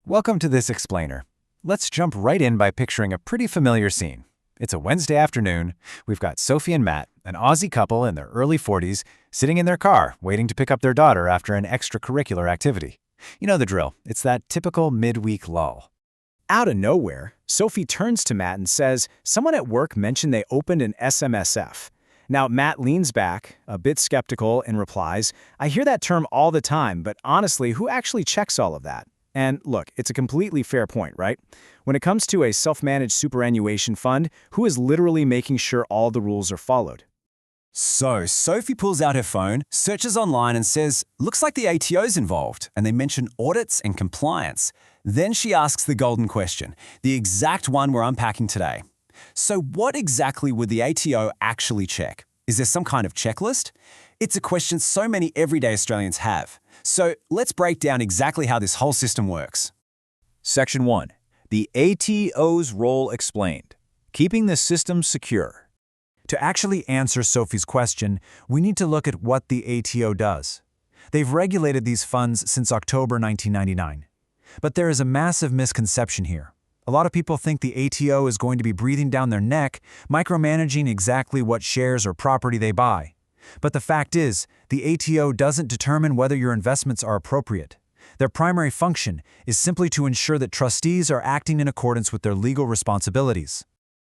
Welcome to this explainer. Let's jump right in by picturing a pretty familiar scene. It's a Wednesday afternoon. We've got Sophie and Matt, an Aussie couple in their early 40s, sitting in their car waiting to pick up their daughter after an extracurricular activity. You know the drill. It's that typical midweek lull. Out of nowhere, Sophie turns to Matt and says, "Someone at work mentioned they opened an SMSF." Now, Matt leans back, a bit skeptical, and replies, "I hear that term all the time, but honestly, who actually checks all of that?" And look, it's a completely fair point, right? When it comes to a self-managed superannuation fund, who is literally making sure all the rules are followed? So, Sophie pulls out her phone, searches online and says, looks like the ATO's involved, and they mention audits and compliance. Then she asks the golden question, the exact one we're unpacking today. So what exactly would the ATO actually check? Is there some kind of checklist? It's a question so many everyday Australians have. So let's break down exactly how this whole system works. Section 1. The ATO's role explained. Keeping the system secure. To actually answer Sophie's question, we need to look at what the ATO does. They've regulated these funds since October 1999. But there is a massive misconception here. A lot of people think the ATO is going to be breathing down their neck, micromanaging exactly what shares or property they buy. But the fact is, the ATO doesn't determine whether your investments are appropriate. Their primary function is simply to ensure that trustees are acting in accordance with their legal responsibilities.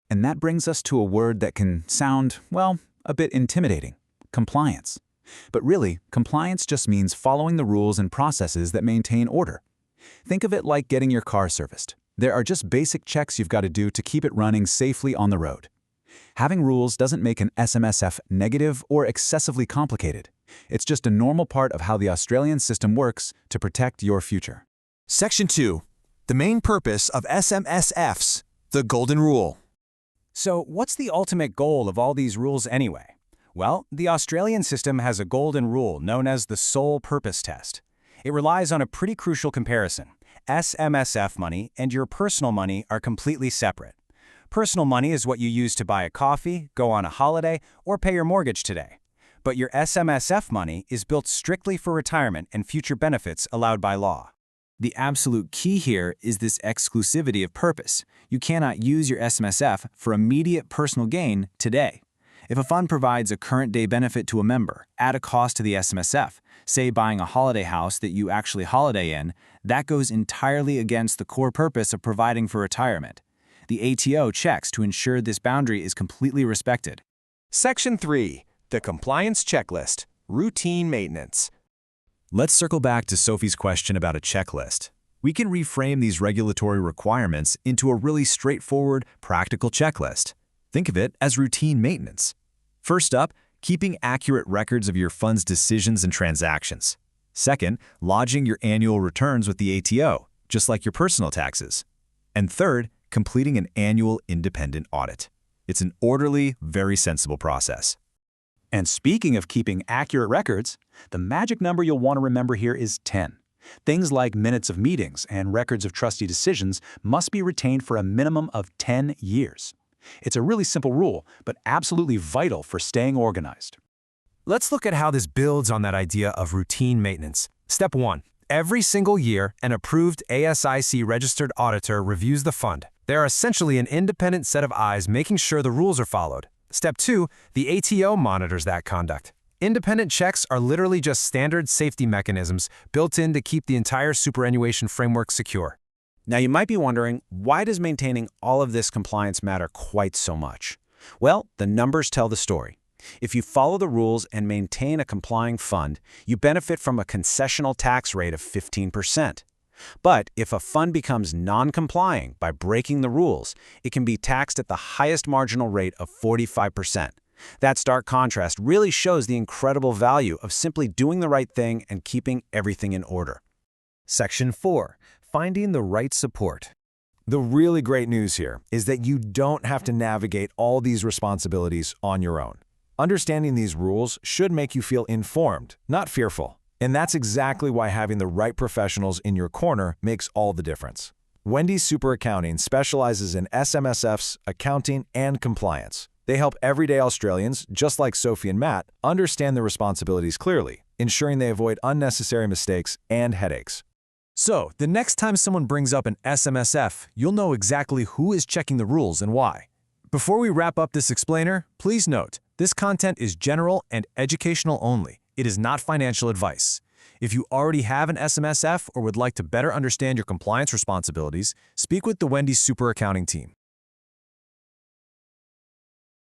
And that brings us to a word that can sound, well, a bit intimidating: compliance. But really, compliance just means following the rules and processes that maintain order. Think of it like getting your car serviced. There are just basic checks you've got to do to keep it running safely on the road. Having rules doesn't make an SMSF negative or excessively complicated. It's just a normal part of how the Australian system works to protect your future. Section 2. The main purpose of SMSFs, the Golden Rule. So what's the ultimate goal of all these rules anyway? Well, the Australian system has a golden rule known as the sole purpose test. It relies on a pretty crucial comparison. SMSF money and your personal money are completely separate. Personal money is what you use to buy a coffee, go on a holiday, or pay your mortgage today. But your SMSF money is built strictly for retirement and future benefits allowed by law. The absolute key here is this exclusivity of purpose. You cannot use your SMSF for immediate personal gain today. If a fund provides a current day benefit to a member at a cost to the SMSF, say buying a holiday house that you actually holiday in, that goes entirely against the core purpose of providing for retirement. The ATO checks to ensure this boundary is completely respected. Section 3. The Compliance Checklist, Routine Maintenance. Let's circle back to Sophie's question about a checklist. We can reframe these regulatory requirements into a really straightforward, practical checklist. Think of it as routine maintenance. First up, keeping accurate records of your fund's decisions and transactions. Second, lodging your annual returns with the ATO, just like your personal taxes. And third, completing an annual independent audit. It's an orderly, very sensible process. And speaking of keeping accurate records, the magic number you'll want to remember here is 10. Things like minutes of meetings and records of trustee decisions must be retained for a minimum of 10 years. It's a really simple rule, but absolutely vital for staying organized. Let's look at how this builds on that idea of routine maintenance. Step 1. Every single year, an approved ASIC registered auditor reviews the fund. They are essentially an independent set of eyes making sure the rules are followed. Step 2. The ATO monitors that conduct. Independent checks are literally just standard safety mechanisms built in to keep the entire superannuation framework secure. Now you might be wondering, why does maintaining all of this compliance matter quite so much? Well, the numbers tell the story. If you follow the rules and maintain a complying fund, you benefit from a concessional tax rate of 15%. But if a fund becomes non-complying by breaking the rules, it can be taxed at the highest marginal rate of 45%. That stark contrast really shows the incredible value of simply doing the right thing and keeping everything in order. Section 4. Finding the right support. The really great news here is that you don't have to navigate all these responsibilities on your own. Understanding these rules should make you feel informed, not fearful. And that's exactly why having the right professionals in your corner makes all the difference. Wendy Super Accounting specializes in SMSFs, accounting, and compliance. They help everyday Australians, just like Sophie and Matt, understand their responsibilities clearly, ensuring they avoid unnecessary mistakes and headaches. So, the next time someone brings up an SMSF, you'll know exactly who is checking the rules and why. Before we wrap up this explainer, please note, this content is general and educational only. It is not financial advice. If you already have an SMSF or would like to better understand your compliance responsibilities, speak with the Wendy Super Accounting team.